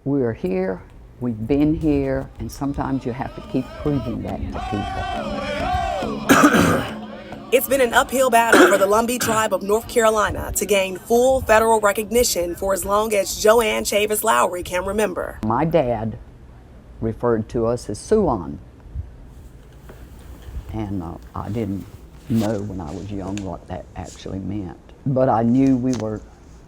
We're here, we've been here, and sometimes you have to keep proving that to people. It's been an uphill battle for the Lumbee tribe of North Carolina to gain full federal recognition for as long as Joanne Chavis Lowry can remember. My dad referred to us as Suan, and I didn't know when I was young what that actually meant, but I knew we were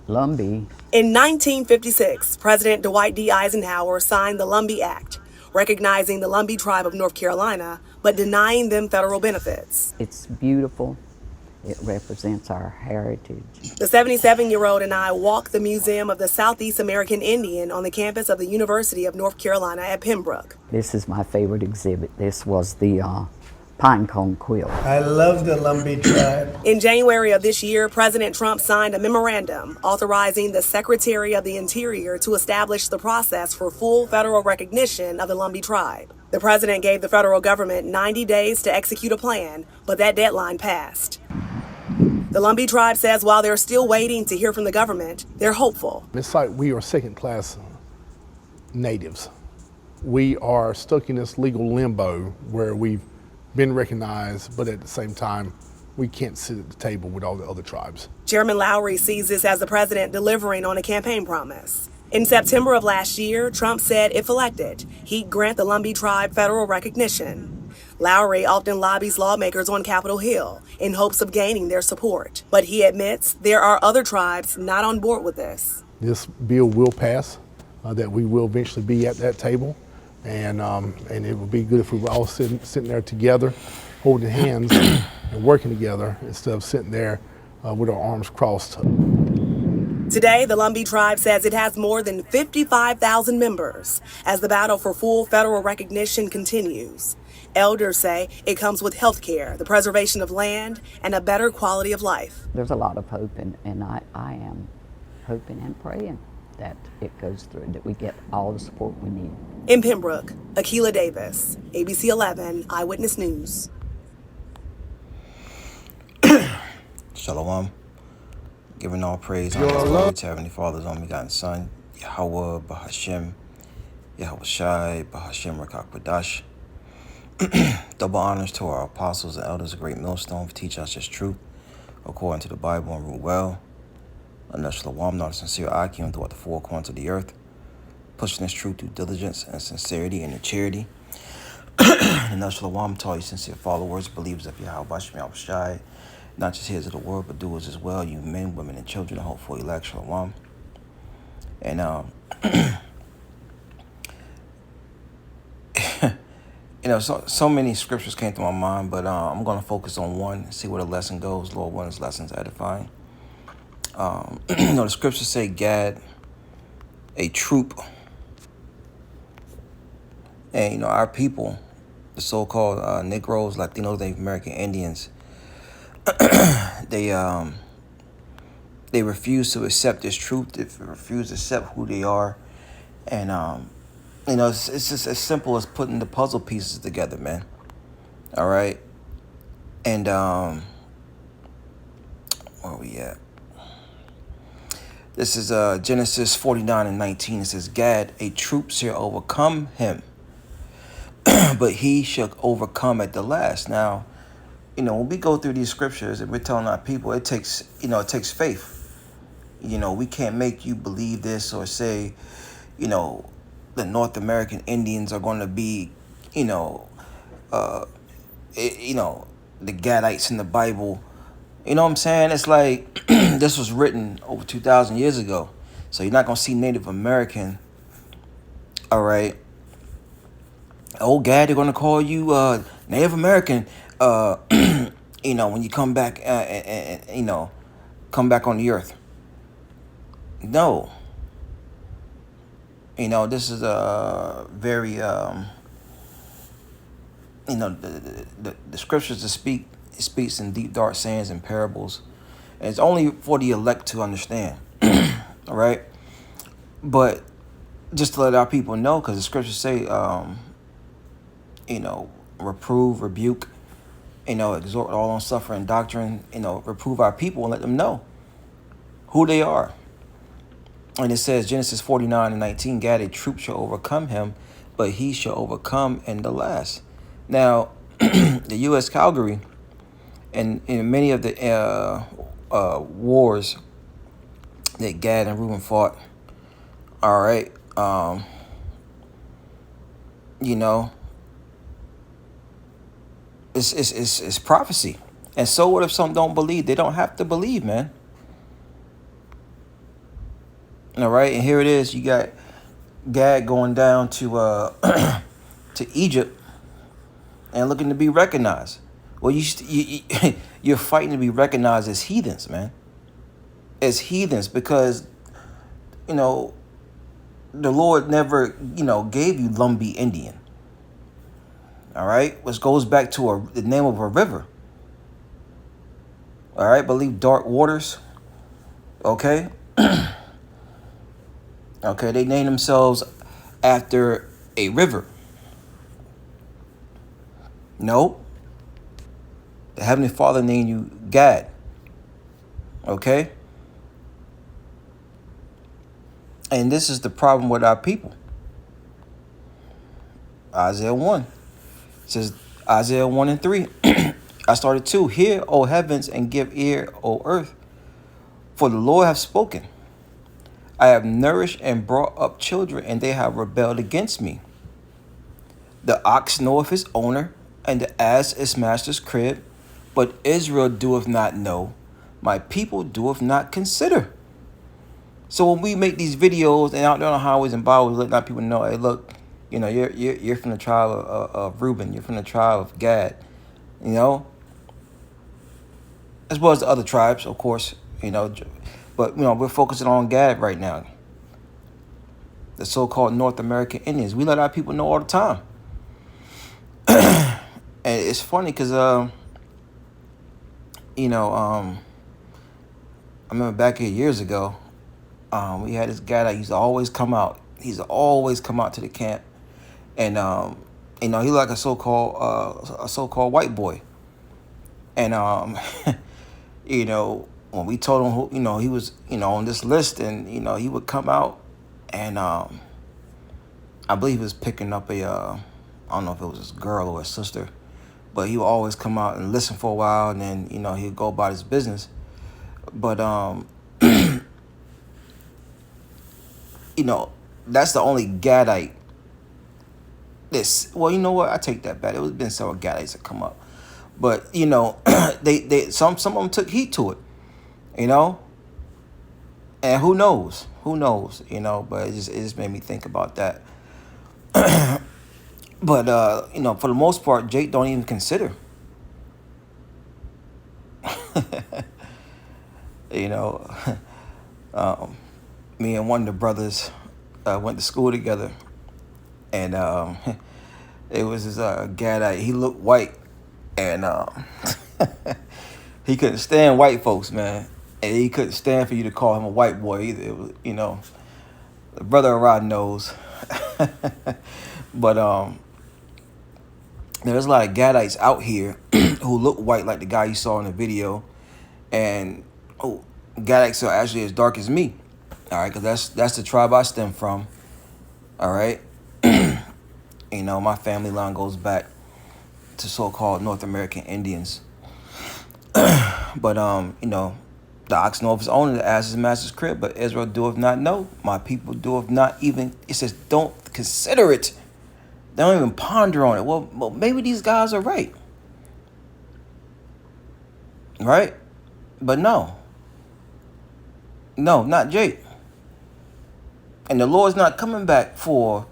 Lumbee. In 1956, President Dwight D. Eisenhower signed the Lumbee Act, recognizing the Lumbee tribe of North Carolina, but denying them federal benefits. It's beautiful. It represents our heritage. The 77-year-old and I walked the Museum of the Southeast American Indian on the campus of the University of North Carolina at Pembroke. This is my favorite exhibit. This was the pine cone quilt. I love the Lumbee tribe. In January of this year, President Trump signed a memorandum authorizing the Secretary of the Interior to establish the process for full federal recognition of the Lumbee tribe. The president gave the federal government 90 days to execute a plan, but that deadline passed. The Lumbee tribe says while they're still waiting to hear from the government, they're hopeful. It's like we are second-class natives. We are stuck in this legal limbo where we've been recognized, but at the same time, we can't sit at the table with all the other tribes. Chairman Lowry sees this as the president delivering on a campaign promise. In September of last year, Trump said if elected, he'd grant the Lumbee tribe federal recognition. Lowry often lobbies lawmakers on Capitol Hill in hopes of gaining their support. But he admits there are other tribes not on board with this. This bill will pass, that we will eventually be at that table. And it would be good if we were all sitting there together, holding hands and working together instead of sitting there with our arms crossed. Today, the Lumbee tribe says it has more than 55,000 members as the battle for full federal recognition continues. Elders say it comes with health care, the preservation of land, and a better quality of life. There's a lot of hope, and I am hoping and praying that it goes through, that we get all the support we need. In Pembroke, Akilah Davis, ABC 11 Eyewitness News. Shalom. Giving all praise and glory to Heavenly Father's only begotten Son, Yahweh, Bahashem, Yahweh Shai, Bahashem Rakak Badash. Double honors to our apostles and elders, a great millstone, for teaching us His truth according to the Bible and rule well. Under Shalom, not a sincere Akim throughout the four corners of the earth, pushing His truth through diligence and sincerity and in charity. And Shalom to all you sincere followers, believers of Yahweh Bashem Yahweh Shai, not just hearers of the word, but doers as well, you men, women, and children, and hopeful elect. Shalom. And so many scriptures came to my mind, but I'm going to focus on one, see where the lesson goes. Lord, one is lessons edifying. The scriptures say Gad, a troop, and our people, the so-called Negroes, Latinos, Native American Indians, they refuse to accept this truth. They refuse to accept who they are, and it's just as simple as putting the puzzle pieces together, man. All right, and where are we at? This is Genesis 49:19. It says, Gad, a troop shall overcome him, but he shall overcome at the last. Now, when we go through these scriptures and we're telling our people, it takes faith. We can't make you believe this or say, the North American Indians are going to be, the Gadites in the Bible. You know what I'm saying? It's like this was written over 2,000 years ago. So you're not going to see Native American, all right? Oh, Gad, they're going to call you Native American, when you come back, come back on the earth. No. This is a very, the scriptures to speak. It speaks in deep, dark sayings and parables. And it's only for the elect to understand. All right? But just to let our people know, because the scriptures say, reprove, rebuke, exhort all on suffering doctrine, reprove our people and let them know who they are. And it says, Genesis 49:19, Gad, a troop shall overcome him, but he shall overcome in the last. Now, the U.S. Calgary and in many of the wars that Gad and Reuben fought, all right, you know, it's prophecy. And so what if some don't believe? They don't have to believe, man. All right, and here it is. You got Gad going down to to Egypt and looking to be recognized. Well, you're fighting to be recognized as heathens, man. As heathens, because you know the Lord never gave you Lumbee Indian. All right, which goes back to the name of a river. All right, believe dark waters. Okay. Okay, they name themselves after a river. No. The Heavenly Father named you Gad. Okay? And this is the problem with our people. Isaiah 1. It says, Isaiah 1 and 3. I started 2. Hear, O heavens, and give ear, O earth. For the Lord hath spoken. I have nourished and brought up children, and they have rebelled against me. The ox knoweth his owner, and the ass his master's crib. But Israel doeth not know. My people doeth not consider. So when we make these videos and out there on the highways and byways, let people know, hey, look, you're from the tribe of Reuben, you're from the tribe of Gad, as well as the other tribes, of course, but we're focusing on Gad right now. The so-called North American Indians. We let our people know all the time. And it's funny because I remember back here years ago, we had this guy that used to always come out. He used to always come out to the camp, and he looked like a so-called white boy. And when we told him who, he was, on this list, and he would come out, and I believe he was picking up a I don't know if it was his girl or his sister, but he would always come out and listen for a while, and then he'd go about his business. But that's the only Gadite. Well, you know what? I take that back. It was been several Gadites that come up, but they some of them took heat to it, and who knows? But it just made me think about that. But for the most part, Jake don't even consider. Me and one of the brothers went to school together, and it was this Gadite. He looked white, and he couldn't stand white folks, man, and he couldn't stand for you to call him a white boy either. It was, the brother around knows. But there's a lot of Gadites out here who look white, like the guy you saw in the video, and Gadites are actually as dark as me. All right, because that's the tribe I stem from. All right, my family line goes back to so-called North American Indians. But the ox knoweth his owner, the ass his master's crib. But Israel doeth not know. My people doeth not even. It says, don't consider it. They don't even ponder on it. Well, maybe these guys are right. Right? But no, not Jake. And the Lord's not coming back for,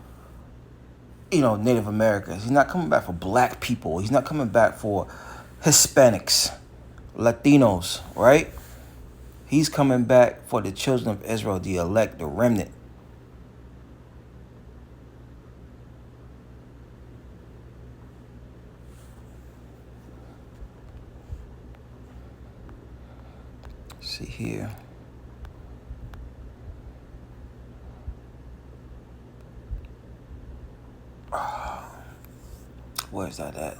Native Americans. He's not coming back for black people. He's not coming back for Hispanics, Latinos, right? He's coming back for the children of Israel, the elect, the remnant. See here. Where's that at?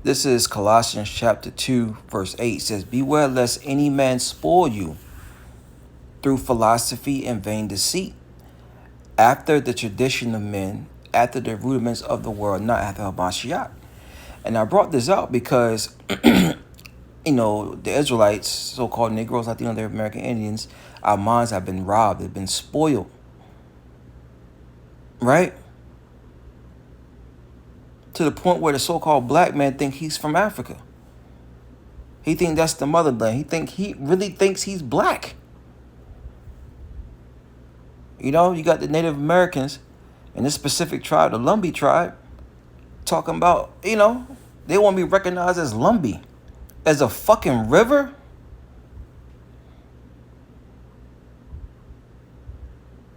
This is Colossians chapter 2, verse 8. It says, beware lest any man spoil you through philosophy and vain deceit, after the tradition of men, after the rudiments of the world, not after Hamashiach. And I brought this up because, you know, the Israelites, so-called Negroes, Latino, they're American Indians, our minds have been robbed, they've been spoiled. Right? To the point where the so-called black man think he's from Africa. He think that's the motherland. He really thinks he's black. You know, you got the Native Americans in this specific tribe, the Lumbee tribe, talking about, you know, they want to be recognized as Lumbee, as a fucking river.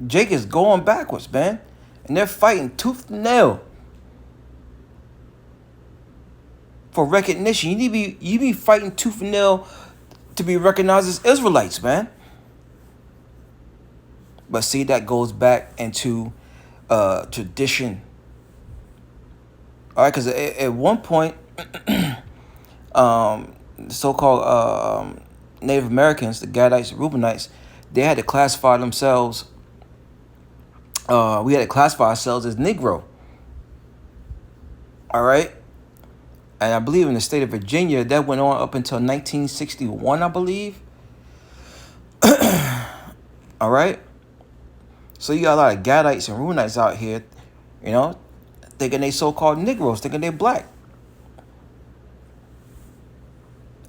Jake is going backwards, man. And they're fighting tooth and nail for recognition. You be fighting tooth and nail to be recognized as Israelites, man. But see, that goes back into tradition. All right, because at one point, so-called Native Americans, the Gadites, the Reubenites, they had to classify themselves. We had to classify ourselves as Negro. All right. And I believe in the state of Virginia, that went on up until 1961, I believe. All right. So you got a lot of Gadites and Reubenites out here, you know, thinking they so-called Negroes, thinking they're black.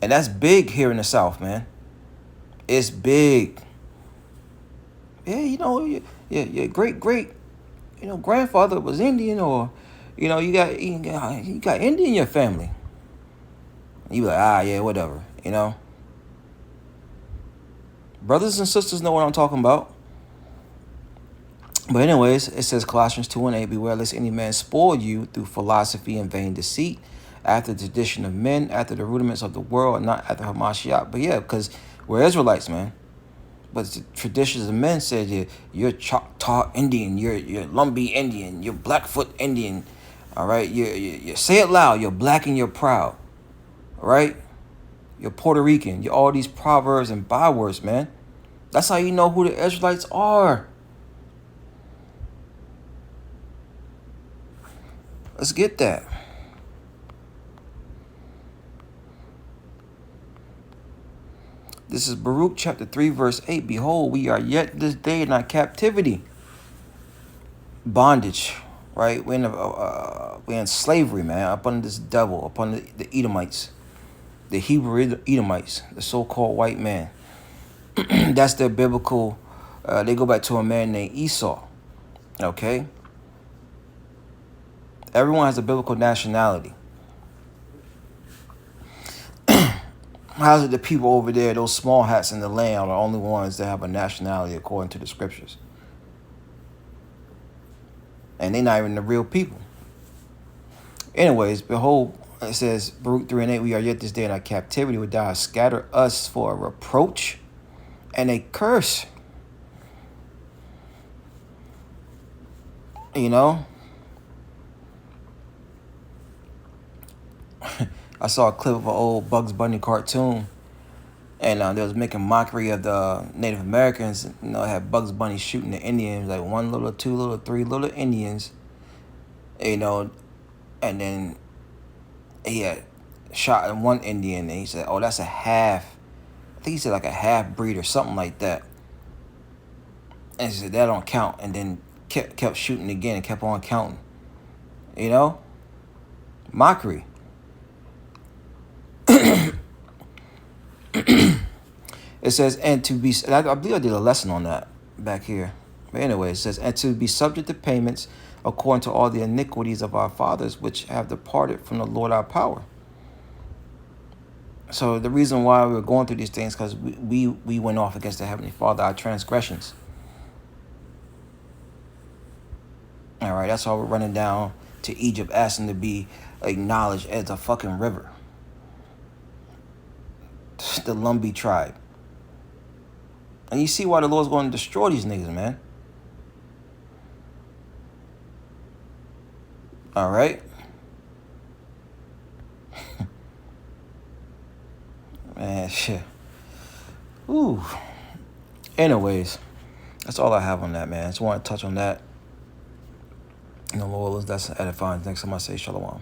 And that's big here in the South, man. It's big. Yeah, you know, your great, you know, grandfather was Indian, or, you know, you got Indian in your family. You be like, yeah, whatever, you know. Brothers and sisters know what I'm talking about. But anyways, it says Colossians 2:8, beware lest any man spoil you through philosophy and vain deceit, after the tradition of men, after the rudiments of the world, and not after Hamashiach. But yeah, because we're Israelites, man. But the traditions of men said you're Choctaw Indian, you're Lumbee Indian, you're Blackfoot Indian. All right, you say it loud. You're black and you're proud. All right, you're Puerto Rican. You're all these proverbs and bywords, man. That's how you know who the Israelites are. Let's get that. This is Baruch chapter 3, verse 8. Behold, we are yet this day in our captivity. Bondage, right? We're in slavery, man, up under this devil, up under the Edomites, the Hebrew Edomites, the so-called white man. That's their biblical, they go back to a man named Esau, okay? Everyone has a biblical nationality. How's it the people over there, those small hats in the land, are the only ones that have a nationality according to the scriptures? And they're not even the real people. Anyways, behold, it says, Baruch 3:8, we are yet this day in our captivity, would thou scatter us for a reproach and a curse. You know? I saw a clip of an old Bugs Bunny cartoon, and they was making mockery of the Native Americans. You know, had Bugs Bunny shooting the Indians, like 1 little, 2 little, 3 little Indians, you know, and then he had shot one Indian, and he said, oh, that's a half, I think he said like a half breed or something like that. And he said, that don't count, and then kept shooting again and kept on counting, you know, mockery. It says, and to be, I believe I did a lesson on that back here. But anyway, it says, and to be subject to payments according to all the iniquities of our fathers, which have departed from the Lord our power. So the reason why we were going through these things, because we went off against the Heavenly Father, our transgressions. All right, that's why we're running down to Egypt, asking to be acknowledged as a fucking river. The Lumbee tribe. And you see why the Lord's going to destroy these niggas, man. All right. man. Shit. Ooh. Anyways, that's all I have on that, man. Just want to touch on that. Lord, that's edifying. Next time I say shalom.